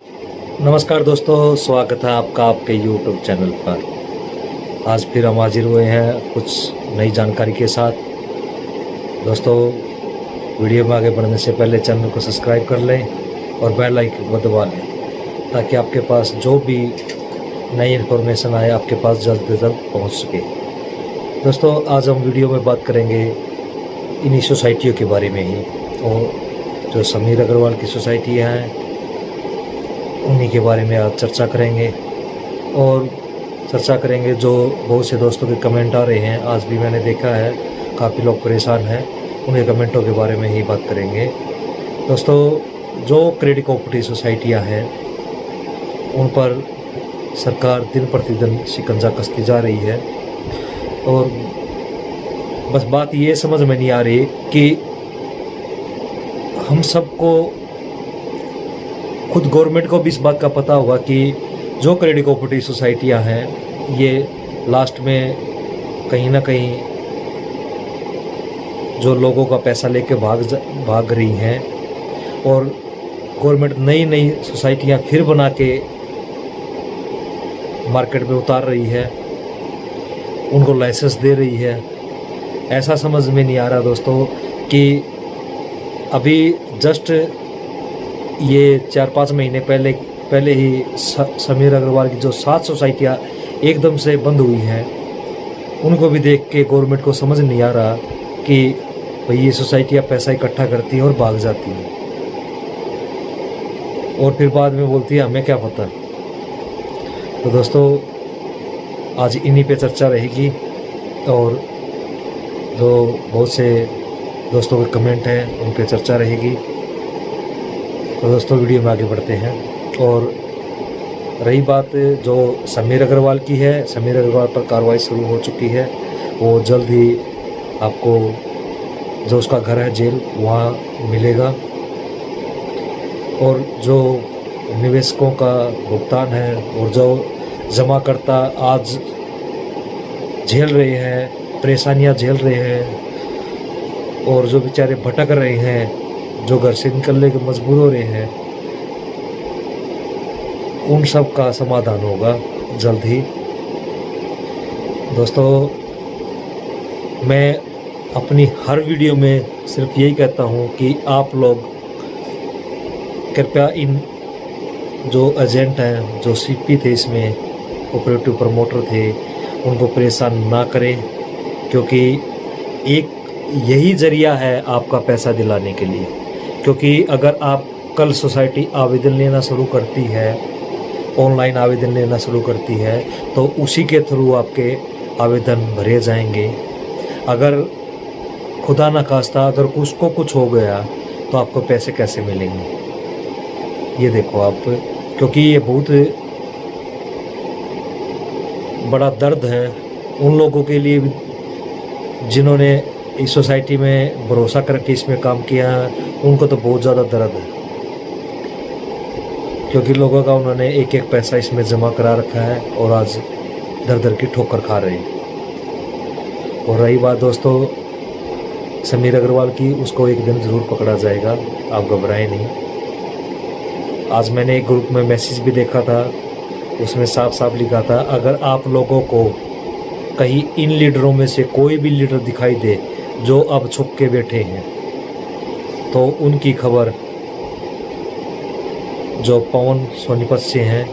नमस्कार दोस्तों, स्वागत है आपका आपके YouTube चैनल पर। आज फिर हम हाजिर हुए हैं कुछ नई जानकारी के साथ। दोस्तों, वीडियो में आगे बढ़ने से पहले चैनल को सब्सक्राइब कर लें और बेल आइकन को दबा लें ताकि आपके पास जो भी नई इन्फॉर्मेशन आए आपके पास जल्द से जल्द पहुंच सके। दोस्तों, आज हम वीडियो में बात करेंगे इन्हीं सोसाइटियों के बारे में ही, और जो समीर अग्रवाल की सोसाइटी हैं उन्हीं के बारे में आज चर्चा करेंगे। और चर्चा करेंगे जो बहुत से दोस्तों के कमेंट आ रहे हैं, आज भी मैंने देखा है काफ़ी लोग परेशान हैं, उनके कमेंटों के बारे में ही बात करेंगे। दोस्तों, जो क्रेडिट कोऑपरेटिव सोसाइटियां हैं उन पर सरकार दिन प्रतिदिन शिकंजा कसती जा रही है। और बस बात ये समझ में नहीं आ रही कि हम सबको, खुद गवर्नमेंट को भी इस बात का पता होगा कि जो क्रेडिट कोऑपरेटिव सोसाइटियां हैं ये लास्ट में कहीं ना कहीं जो लोगों का पैसा लेके भाग रही हैं, और गवर्नमेंट नई नई सोसाइटियां फिर बना के मार्केट में उतार रही है, उनको लाइसेंस दे रही है। ऐसा समझ में नहीं आ रहा दोस्तों कि अभी जस्ट ये 4-5 महीने पहले ही समीर अग्रवाल की जो 7 सोसाइटियाँ एकदम से बंद हुई हैं, उनको भी देख के गवर्नमेंट को समझ नहीं आ रहा कि भाई ये सोसाइटियाँ पैसा इकट्ठा करती हैं और भाग जाती हैं, और फिर बाद में बोलती है हमें क्या पता। तो दोस्तों, आज इन्हीं पे चर्चा रहेगी, और जो बहुत से दोस्तों के कमेंट हैं उन पे चर्चा रहेगी। तो दोस्तों, वीडियो में आगे बढ़ते हैं। और रही बात जो समीर अग्रवाल की है, समीर अग्रवाल पर कार्रवाई शुरू हो चुकी है। वो जल्द ही आपको जो उसका घर है जेल वहाँ मिलेगा, और जो निवेशकों का भुगतान है और जो जमाकर्ता आज झेल रहे हैं, परेशानियाँ झेल रहे हैं, और जो बेचारे भटक रहे हैं, जो घर से निकलने के मजबूर हो रहे हैं, उन सब का समाधान होगा जल्द ही। दोस्तों, मैं अपनी हर वीडियो में सिर्फ यही कहता हूँ कि आप लोग कृपया इन जो एजेंट हैं, जो सीपी थे, इसमें ऑपरेटिव प्रमोटर थे, उनको परेशान ना करें, क्योंकि एक यही ज़रिया है आपका पैसा दिलाने के लिए। क्योंकि अगर आप कल सोसाइटी आवेदन लेना शुरू करती है, ऑनलाइन आवेदन लेना शुरू करती है, तो उसी के थ्रू आपके आवेदन भरे जाएंगे। अगर खुदा न खास्ता अगर उसको कुछ हो गया तो आपको पैसे कैसे मिलेंगे, ये देखो आप। क्योंकि ये बहुत बड़ा दर्द है उन लोगों के लिए जिन्होंने इस सोसाइटी में भरोसा करके इसमें काम किया है, उनको तो बहुत ज़्यादा दर्द है, क्योंकि लोगों का उन्होंने एक एक पैसा इसमें जमा करा रखा है और आज दर दर की ठोकर खा रहे हैं। और रही बात दोस्तों समीर अग्रवाल की, उसको एक दिन ज़रूर पकड़ा जाएगा, आप घबराएं नहीं। आज मैंने एक ग्रुप में मैसेज भी देखा था, उसमें साफ साफ लिखा था, अगर आप लोगों को कहीं इन लीडरों में से कोई भी लीडर दिखाई दे जो अब छुप के बैठे हैं, तो उनकी खबर जो पवन सोनीपत से हैं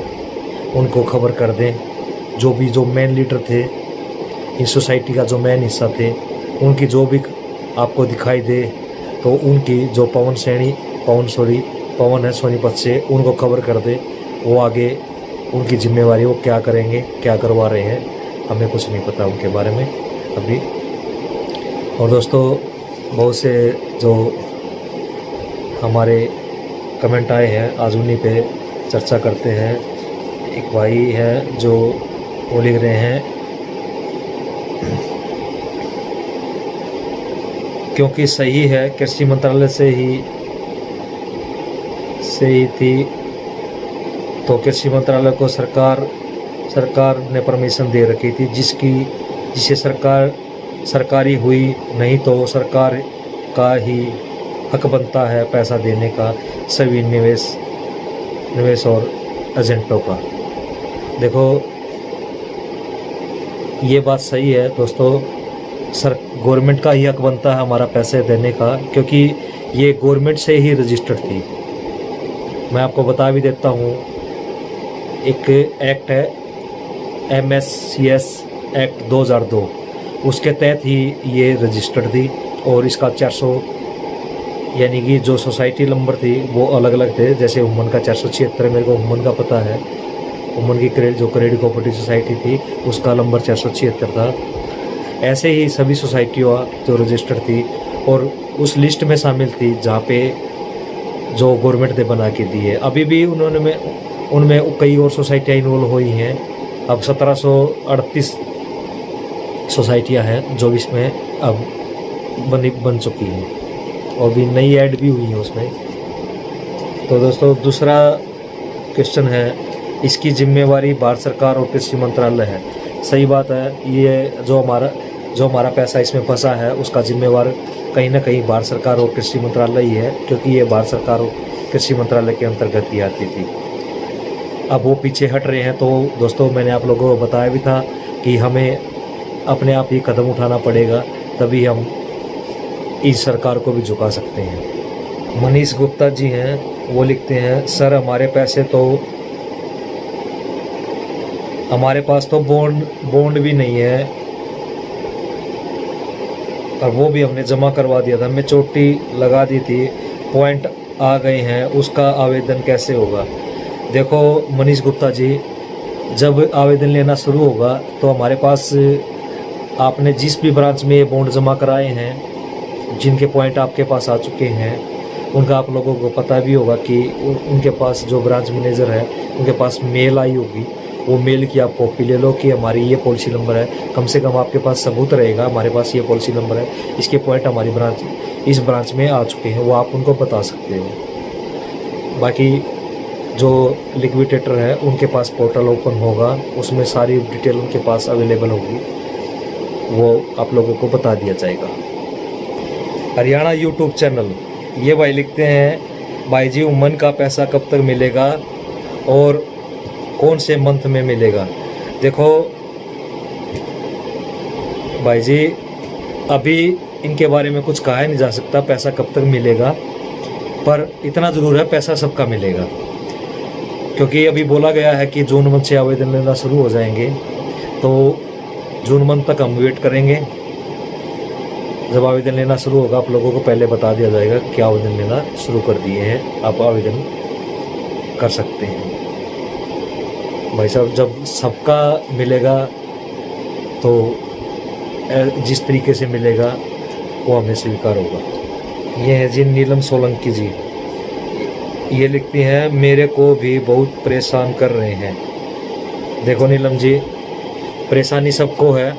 उनको खबर कर दें। जो मेन लीडर थे, इस सोसाइटी का जो मेन हिस्सा थे, उनकी जो भी आपको दिखाई दे तो उनकी जो पवन है सोनीपत से, उनको खबर कर दे। वो आगे उनकी जिम्मेवारी वो क्या करेंगे, क्या करवा रहे हैं, हमें कुछ नहीं पता उनके बारे में अभी। और दोस्तों, बहुत से जो हमारे कमेंट आए हैं आज उन्हीं पे चर्चा करते हैं। एक भाई है जो वो लिख रहे हैं, क्योंकि सही है कृषि मंत्रालय से ही थी, तो कृषि मंत्रालय को सरकार ने परमिशन दे रखी थी, जिसे सरकारी हुई, नहीं तो सरकार का ही हक बनता है पैसा देने का। सभी निवेश और एजेंटों का। देखो ये बात सही है दोस्तों, सर गवर्नमेंट का ही हक बनता है हमारा पैसे देने का, क्योंकि ये गवर्नमेंट से ही रजिस्टर्ड थी। मैं आपको बता भी देता हूँ, एक एक्ट है MSCS एक्ट 2002, उसके तहत ही ये रजिस्टर्ड थी। और इसका 400 यानी कि जो सोसाइटी नंबर थी वो अलग अलग थे। जैसे उमन का 476 मेरे को उमन का पता है, उमन की क्रेडिट कोऑपरेटिव सोसाइटी थी उसका नंबर 476 था। ऐसे ही सभी सोसाइटियाँ जो रजिस्टर्ड थी और उस लिस्ट में शामिल थी जहाँ पे जो गवर्नमेंट ने बना के दी है। अभी भी उनमें कई और सोसाइटियाँ इन्वॉल्व हुई हैं। अब 1738 सोसाइटियाँ हैं जो इसमें अब बन चुकी हैं और भी नई ऐड भी हुई है उसमें। तो दोस्तों दूसरा क्वेश्चन है, इसकी जिम्मेवारी भारत सरकार और कृषि मंत्रालय है। सही बात है, ये जो हमारा पैसा इसमें फंसा है उसका जिम्मेवार कहीं ना कहीं भारत सरकार और कृषि मंत्रालय ही है, क्योंकि ये भारत सरकार और कृषि मंत्रालय के अंतर्गत ही आती थी। अब वो पीछे हट रहे हैं। तो दोस्तों मैंने आप लोगों को बताया भी था कि हमें अपने आप ही कदम उठाना पड़ेगा, तभी हम इस सरकार को भी झुका सकते हैं। मनीष गुप्ता जी हैं, वो लिखते हैं, सर हमारे पैसे तो हमारे पास तो बॉन्ड भी नहीं है और वो भी हमने जमा करवा दिया था, हमें चोटी लगा दी थी, पॉइंट आ गए हैं, उसका आवेदन कैसे होगा। देखो मनीष गुप्ता जी, जब आवेदन लेना शुरू होगा तो हमारे पास आपने जिस भी ब्रांच में ये बॉन्ड जमा कराए हैं, जिनके पॉइंट आपके पास आ चुके हैं, उनका आप लोगों को पता भी होगा कि उनके पास जो ब्रांच मैनेजर है उनके पास मेल आई होगी। वो मेल की आप कॉपी ले लो कि हमारी ये पॉलिसी नंबर है, कम से कम आपके पास सबूत रहेगा हमारे पास ये पॉलिसी नंबर है, इसके पॉइंट हमारी इस ब्रांच में आ चुके हैं, वो आप उनको बता सकते हो। बाकी जो लिक्विडेटर है उनके पास पोर्टल ओपन होगा, उसमें सारी डिटेल उनके पास अवेलेबल होगी, वो आप लोगों को बता दिया जाएगा। हरियाणा यूट्यूब चैनल, ये भाई लिखते हैं, भाई जी उमन का पैसा कब तक मिलेगा और कौन से मंथ में मिलेगा। देखो भाई जी, अभी इनके बारे में कुछ कहा नहीं जा सकता पैसा कब तक मिलेगा, पर इतना ज़रूर है पैसा सबका मिलेगा, क्योंकि अभी बोला गया है कि जून मंथ से आवेदन लेना शुरू हो जाएंगे। तो जून मंथ तक हम वेट करेंगे। जब आवेदन लेना शुरू होगा आप लोगों को पहले बता दिया जाएगा कि आवेदन लेना शुरू कर दिए हैं, आप आवेदन कर सकते हैं। भाई साहब जब सबका मिलेगा तो जिस तरीके से मिलेगा वो हमें स्वीकार होगा। ये है जी नीलम सोलंकी जी, ये लिखती हैं, मेरे को भी बहुत परेशान कर रहे हैं। देखो नीलम जी, परेशानी सबको है,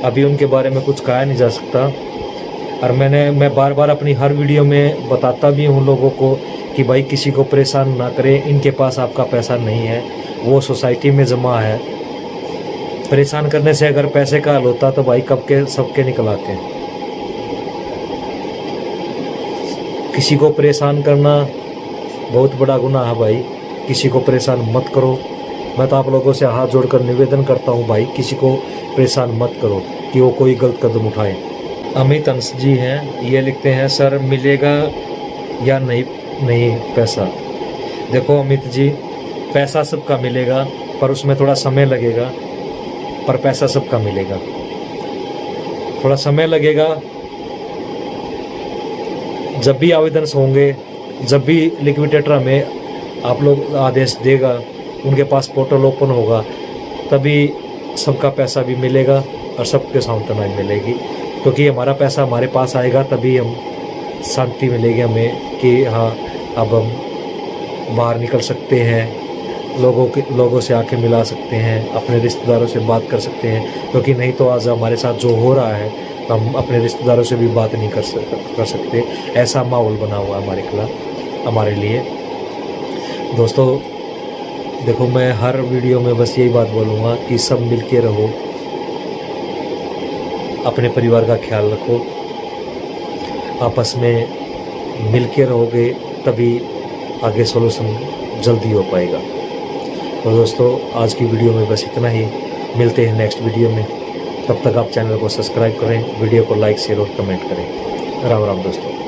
अभी उनके बारे में कुछ कहा नहीं जा सकता। और मैं बार बार अपनी हर वीडियो में बताता भी हूँ लोगों को कि भाई किसी को परेशान ना करें, इनके पास आपका पैसा नहीं है, वो सोसाइटी में जमा है। परेशान करने से अगर पैसे का हल होता तो भाई कब के सबके निकल आते। किसी को परेशान करना बहुत बड़ा गुनाह है भाई, किसी को परेशान मत करो। मैं तो आप लोगों से हाथ जोड़कर निवेदन करता हूँ भाई, किसी को परेशान मत करो कि वो कोई गलत कदम उठाए। अमित अंश जी हैं, ये लिखते हैं, सर मिलेगा या नहीं पैसा। देखो अमित जी, पैसा सबका मिलेगा पर उसमें थोड़ा समय लगेगा, पर पैसा सबका मिलेगा। थोड़ा समय लगेगा, जब भी आवेदन होंगे, जब भी लिक्विडेटर हमें आप लोग आदेश देगा, उनके पास पोर्टल ओपन होगा, तभी सबका पैसा भी मिलेगा और सबके सांत्वना मिलेगी। क्योंकि हमारा पैसा हमारे पास आएगा तभी हम शांति मिलेगी हमें कि हाँ अब हम बाहर निकल सकते हैं, लोगों से आंखें मिला सकते हैं, अपने रिश्तेदारों से बात कर सकते हैं। क्योंकि नहीं तो आज हमारे साथ जो हो रहा है हम अपने रिश्तेदारों से भी बात नहीं कर सकते, ऐसा माहौल बना हुआ है हमारे खिलाफ, हमारे लिए। दोस्तों देखो, मैं हर वीडियो में बस यही बात बोलूँगा कि सब मिल के रहो, अपने परिवार का ख्याल रखो, आपस में मिल के रहोगे तभी आगे सोल्यूशन जल्दी हो पाएगा। तो दोस्तों आज की वीडियो में बस इतना ही, मिलते हैं नेक्स्ट वीडियो में। तब तक आप चैनल को सब्सक्राइब करें, वीडियो को लाइक शेयर और कमेंट करें। राम राम दोस्तों।